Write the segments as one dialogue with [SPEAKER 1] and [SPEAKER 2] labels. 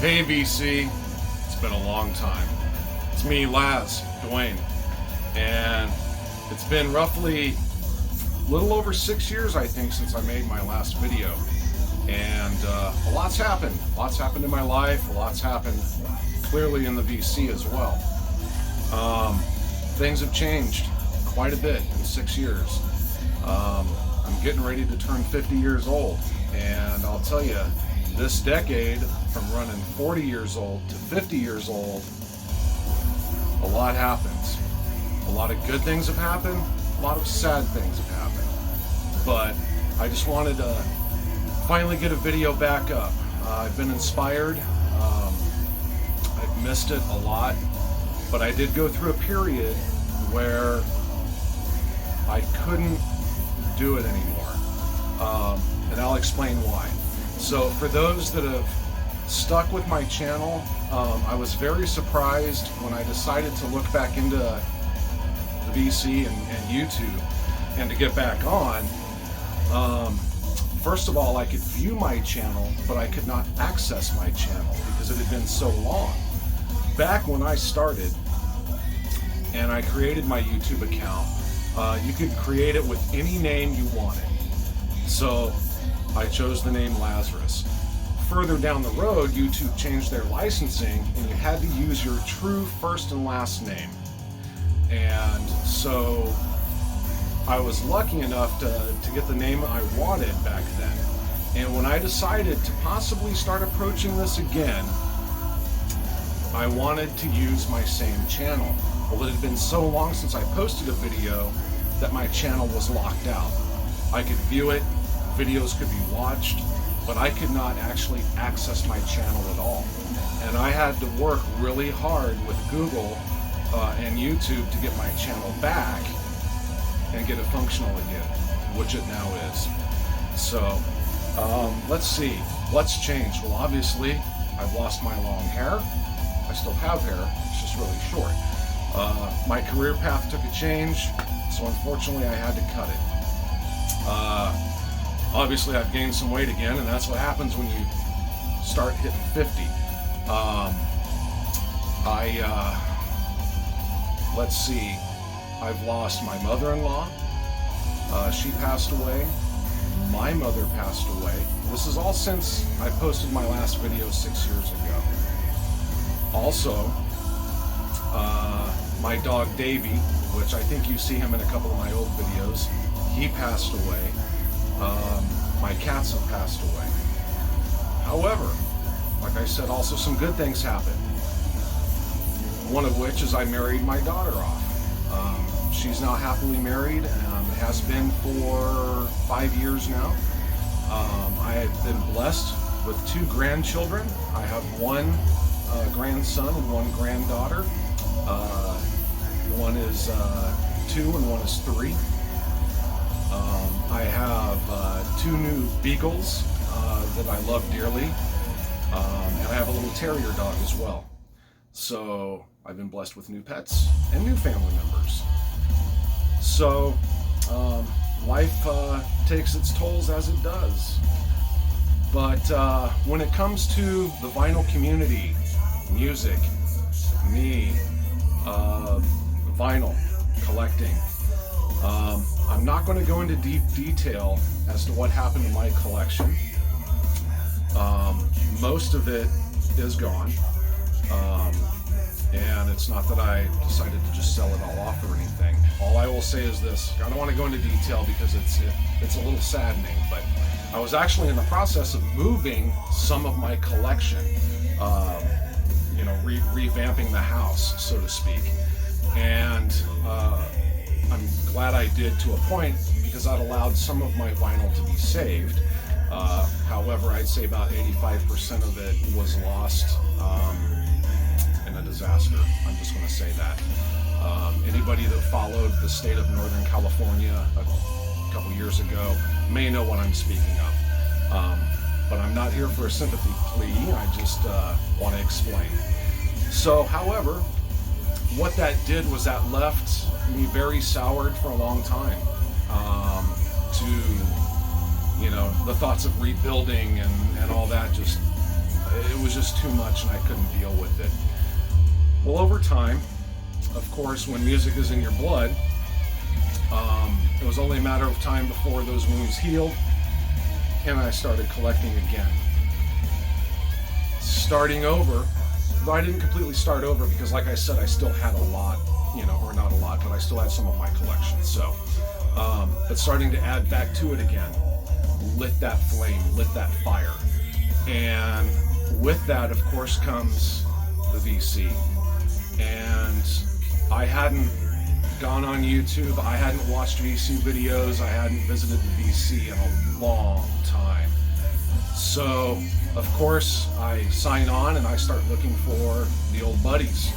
[SPEAKER 1] Hey VC, it's been a long time. It's me, Dwayne, and it's been roughly a little over 6 years, I think, since I made my last video. And a lot's happened. Lots happened in my life. A lot's happened clearly in the VC as well. Things have changed quite a bit in 6 years. I'm getting ready to turn 50 years old, and I'll tell you, this decade, from running 40 years old to 50 years old, a lot happens. A lot of good things have happened, a lot of sad things have happened. But I just wanted to finally get a video back up. I've been inspired. I've missed it a lot, but I did go through a period where I couldn't do it anymore. And I'll explain why. So for those that have stuck with my channel, I was very surprised when I decided to look back into the VC and YouTube and to get back on. First of all, I could view my channel, but I could not access my channel because it had been so long. Back when I started and I created my YouTube account, you could create it with any name you wanted. So I chose the name Lazerrus. Further down the road, YouTube changed their licensing and you had to use your true first and last name. And so I was lucky enough to get the name I wanted back then. And when I decided to possibly start approaching this again, I wanted to use my same channel. Well, it had been so long since I posted a video that my channel was locked out. I could view it, videos could be watched, but I could not actually access my channel at all. And I had to work really hard with Google and YouTube to get my channel back and get it functional again, which it now is. So let's see, what's changed? Well, obviously, I've lost my long hair. I still have hair, it's just really short. My career path took a change, so unfortunately I had to cut it. Obviously I've gained some weight again, and that's what happens when you start hitting 50. Let's see, I've lost my mother-in-law. She passed away. My mother passed away. This is all since I posted my last video 6 years ago. Also, my dog Davey, which I think you see him in a couple of my old videos, he passed away. My cats have passed away. However, like I said, also some good things happened. One of which is I married my daughter off. She's now happily married, has been for 5 years now. I have been blessed with 2 grandchildren. I have one grandson and one granddaughter. One is 2 and one is 3. I have 2 new beagles that I love dearly, and I have a little terrier dog as well. So I've been blessed with new pets and new family members. So life takes its tolls as it does. But when it comes to the vinyl community, music, me, vinyl collecting, I'm not going to go into deep detail as to what happened in my collection. Most of it is gone. And it's not that I decided to just sell it all off or anything. All I will say is this, I don't want to go into detail because it's a little saddening, but I was actually in the process of moving some of my collection, revamping the house, so to speak. And I'm glad I did, to a point, because that allowed some of my vinyl to be saved. However, I'd say about 85% of it was lost in a disaster. I'm just going to say that. Anybody that followed the state of Northern California a couple years ago may know what I'm speaking of. But I'm not here for a sympathy plea. I just want to explain. So, however, what that did was that left me very soured for a long time to, the thoughts of rebuilding and all that. It was just too much and I couldn't deal with it. Well, over time, of course, when music is in your blood, it was only a matter of time before those wounds healed, and I started collecting again. Starting over, though I didn't completely start over because, like I said, I still had a lot, or not a lot, but I still had some of my collection. So, but starting to add back to it again, lit that flame, lit that fire. And with that, of course, comes the VC. And I hadn't gone on YouTube, I hadn't watched VC videos, I hadn't visited the VC in a long time. So, of course, I sign on and I start looking for the old buddies,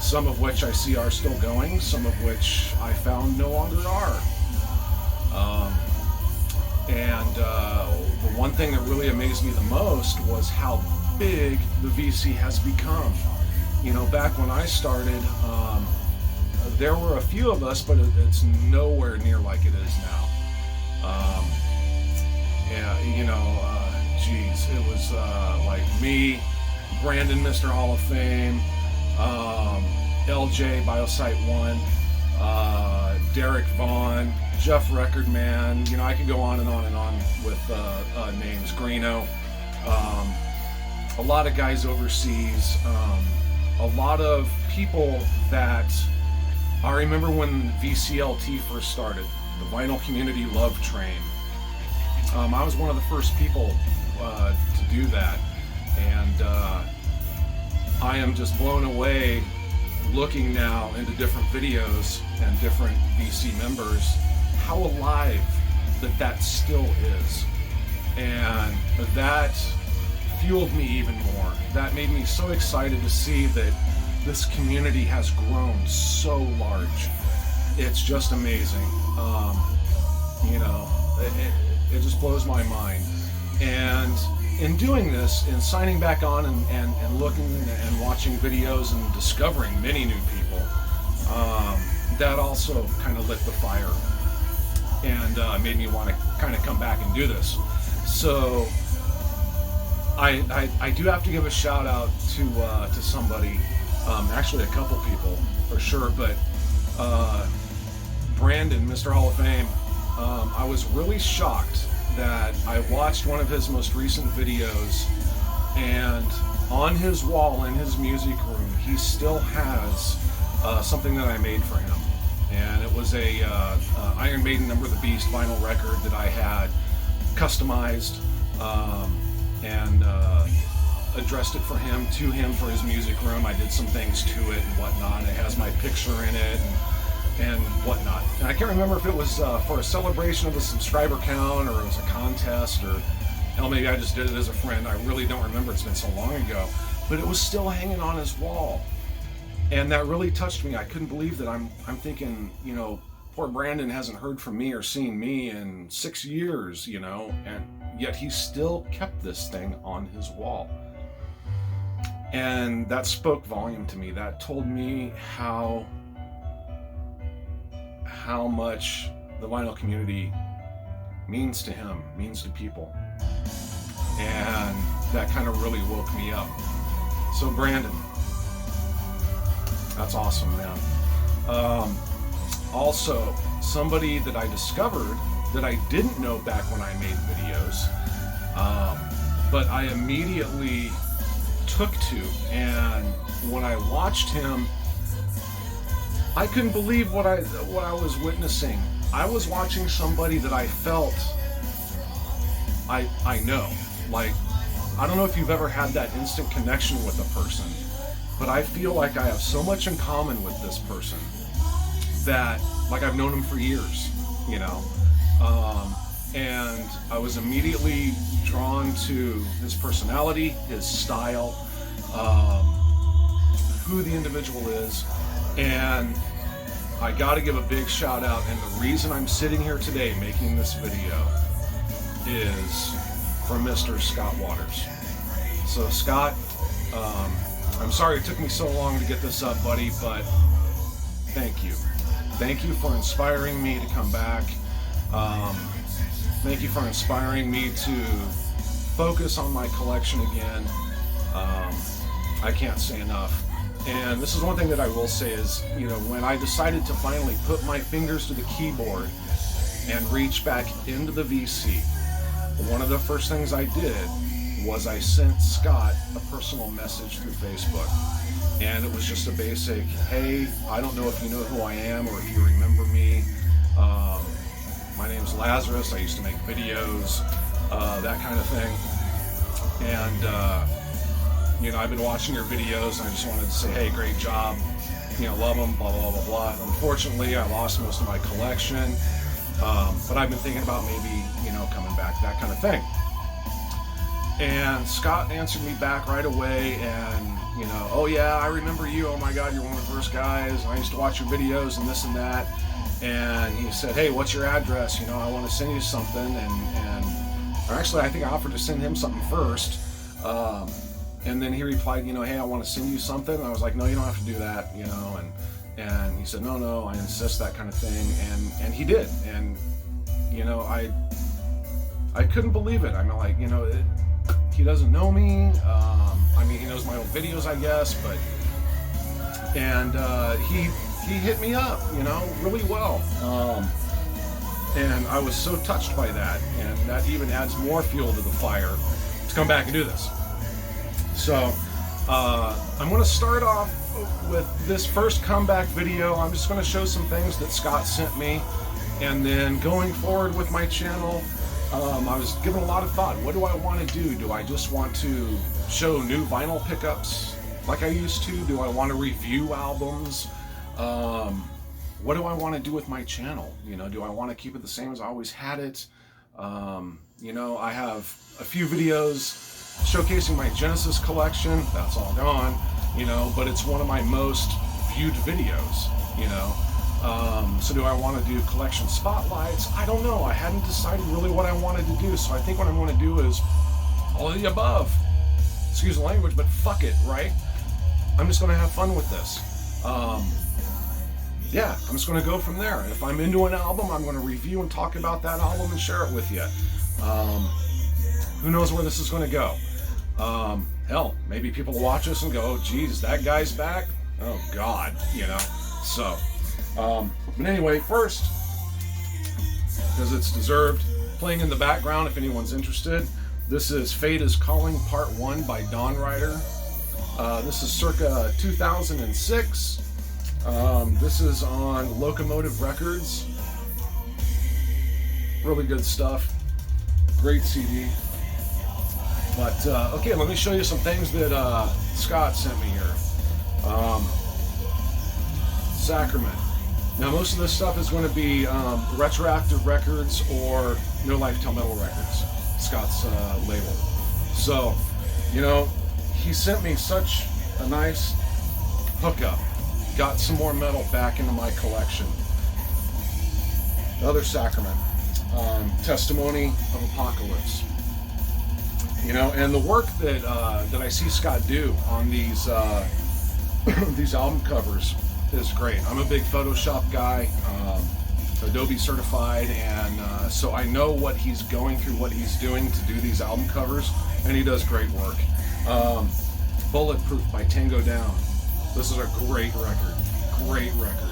[SPEAKER 1] some of which I see are still going, some of which I found no longer are. The one thing that really amazed me the most was how big the VC has become. Back when I started, there were a few of us, but it's nowhere near like it is now. It was like me, Brandon, Mr. Hall of Fame, LJ, Biosite 1, Derek Vaughn, Jeff Record Man. I could go on and on and on with names. Greeno, a lot of guys overseas, a lot of people that I remember when VCLT first started, the Vinyl Community Love Train. I was one of the first people to do that, and I am just blown away looking now into different videos and different VC members, how alive that still is. And that fueled me even more. That made me so excited to see that this community has grown so large. It's just amazing. It just blows my mind. And in doing this, in signing back on and looking and watching videos and discovering many new people, that also kind of lit the fire and made me want to kind of come back and do this. So I do have to give a shout out to somebody, actually a couple people for sure, but Brandon, Mr. Hall of Fame, I was really shocked that I watched one of his most recent videos, and on his wall in his music room, he still has something that I made for him. And it was a Iron Maiden Number of the Beast vinyl record that I had customized and addressed it to him for his music room. I did some things to it and whatnot. It has my picture in it and whatnot. And I can't remember if it was for a celebration of a subscriber count, or it was a contest, or hell, maybe I just did it as a friend. I really don't remember. It's been so long ago. But it was still hanging on his wall. And that really touched me. I couldn't believe that. I'm thinking, poor Brandon hasn't heard from me or seen me in 6 years, and yet he still kept this thing on his wall. And that spoke volume to me. That told me how much the vinyl community means to him, means to people. And that kind of really woke me up. So Brandon, that's awesome, man. Also, somebody that I discovered that I didn't know back when I made videos, but I immediately took to, and when I watched him, I couldn't believe what I was witnessing. I was watching somebody that I felt I know. Like, I don't know if you've ever had that instant connection with a person, but I feel like I have so much in common with this person that, like, I've known him for years, and I was immediately drawn to his personality, his style, who the individual is. And I got to give a big shout out, and the reason I'm sitting here today making this video is from Mr. Scott Waters. So Scott, I'm sorry it took me so long to get this up, buddy, but thank you. Thank you for inspiring me to come back. Thank you for inspiring me to focus on my collection again. I can't say enough. And this is one thing that I will say is, you know, when I decided to finally put my fingers to the keyboard and reach back into the VC, one of the first things I did was I sent Scott a personal message through Facebook. And it was just a basic, hey, I don't know if you know who I am or if you remember me. My name's Lazerrus. I used to make videos, that kind of thing. And, you know, I've been watching your videos and I just wanted to say, hey, great job. You know, love them, blah, blah, blah, blah. Unfortunately, I lost most of my collection. But I've been thinking about maybe, you know, coming back, that kind of thing. And Scott answered me back right away and, you know, oh yeah, I remember you. Oh my God, you're one of the first guys. I used to watch your videos and this and that. And he said, hey, what's your address? You know, I want to send you something. Or actually, I think I offered to send him something first. And then he replied, you know, hey, I want to send you something. And I was like, no, you don't have to do that, you know. And he said, no, I insist, that kind of thing. And he did. And, you know, I couldn't believe it. I mean, like, you know, he doesn't know me. I mean, he knows my old videos, I guess, but, and he hit me up, you know, really well. And I was so touched by that, and that even adds more fuel to the fire to come back and do this. So, I'm going to start off with this first comeback video. I'm just going to show some things that Scott sent me, and then going forward with my channel, I was giving a lot of thought. What do I want to do? Do I just want to show new vinyl pickups like I used to? Do I want to review albums? What do I want to do with my channel? You know, do I want to keep it the same as I always had it? You know, I have a few videos showcasing my Genesis collection. That's all gone, you know, but it's one of my most viewed videos, you know. So do I want to do collection spotlights? I don't know. I hadn't decided really what I wanted to do. So I think what I'm going to do is all of the above. Excuse the language, but fuck it, right? I'm just going to have fun with this. Yeah, I'm just going to go from there. If I'm into an album, I'm going to review and talk about that album and share it with you. Who knows where this is going to go? Hell, maybe people will watch us and go, oh, geez, that guy's back? Oh, God, you know? So, but anyway, first, because it's deserved, playing in the background if anyone's interested, this is Fate is Calling Part 1 by Dawn Rider. This is circa 2006. This is on Locomotive Records. Really good stuff. Great CD. But, okay, let me show you some things that Scott sent me here. Sacrament. Now, most of this stuff is going to be Retroactive Records or No Life Till Metal Records, Scott's label. So, you know, he sent me such a nice hookup. Got some more metal back into my collection. Another Sacrament. Testimony of Apocalypse. You know, and the work that I see Scott do on these these album covers is great. I'm a big Photoshop guy, Adobe certified, and so I know what he's going through, what he's doing to do these album covers, and he does great work. Bulletproof by Tango Down. This is a great record. Great record.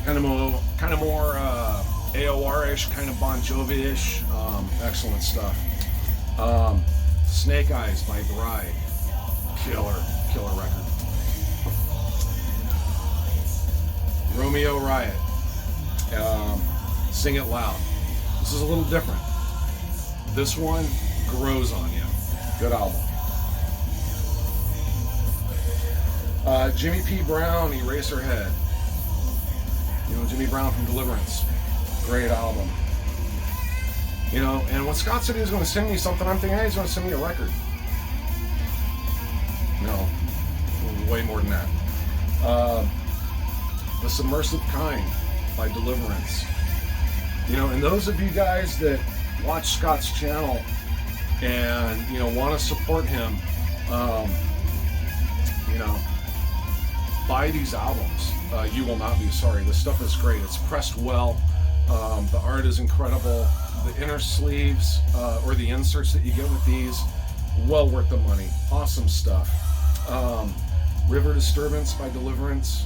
[SPEAKER 1] Kind of more AOR-ish, kind of Bon Jovi-ish. Excellent stuff. Snake Eyes by Bride. Killer record. Romeo Riot. Sing It Loud. This is a little different. This one grows on you. Good album. Jimmy P. Brown, Eraserhead. You know, Jimmy Brown from Deliverance. Great album. You know, and when Scott said he was going to send me something, I'm thinking, hey, he's going to send me a record. No. Way more than that. The Submersive Kind by Deliverance. You know, and those of you guys that watch Scott's channel and, you know, want to support him, you know, buy these albums. You will not be sorry. This stuff is great. It's pressed well. The art is incredible. the inner sleeves or the inserts that you get with these, well worth the money. Awesome stuff. River Disturbance by Deliverance.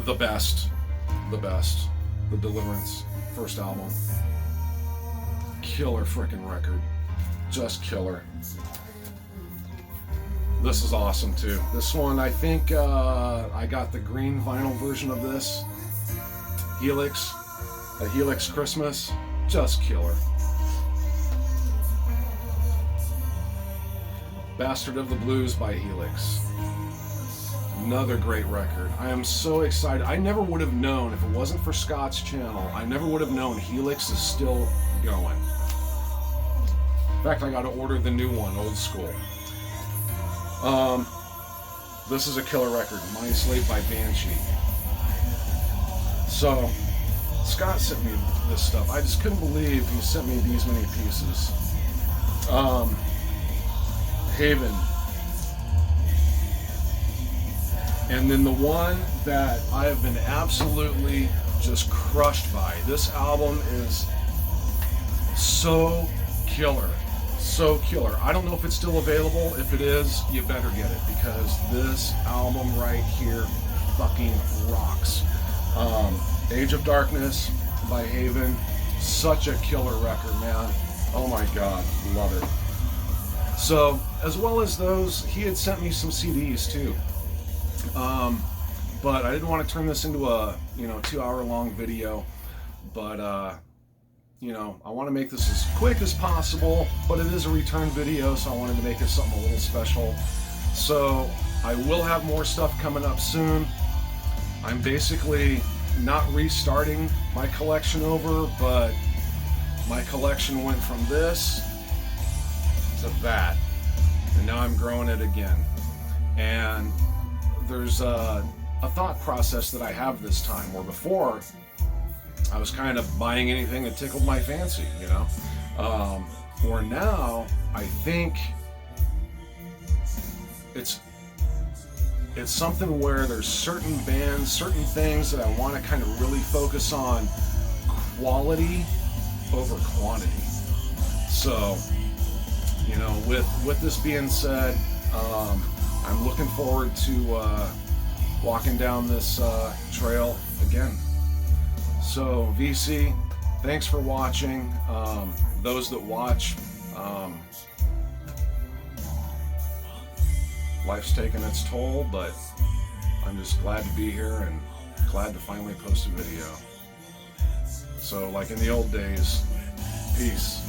[SPEAKER 1] The best. The Deliverance first album. Killer freaking record. Just killer. This is awesome too. This one, I think I got the green vinyl version of this. Helix. A Helix Christmas. Just killer. Bastard of the Blues by Helix. Another great record. I am so excited. I never would have known, if it wasn't for Scott's channel, I never would have known Helix is still going. In fact, I got to order the new one, old school. This is a killer record, Mind Slave by Banshee. So, Scott sent me this stuff. I just couldn't believe he sent me these many pieces. Haven. And then the one that I have been absolutely just crushed by. This album is so killer. So killer. I don't know if it's still available. If it is, you better get it, because this album right here fucking rocks. Age of Darkness by Haven. Such a killer record, man. Oh my god, love it. So, as well as those, he had sent me some CDs too. But I didn't want to turn this into a 2-hour long video. But I want to make this as quick as possible, but it is a return video, so I wanted to make it something a little special. So I will have more stuff coming up soon. I'm basically not restarting my collection over, but my collection went from this to that, and now I'm growing it again. And there's a thought process that I have this time, where before I was kind of buying anything that tickled my fancy, where now I think it's something where there's certain bands, certain things that I want to kind of really focus on quality over quantity. So, with this being said, I'm looking forward to walking down this trail again. So, VC, thanks for watching. Those that watch, life's taken its toll, but I'm just glad to be here and glad to finally post a video. So, like in the old days, peace.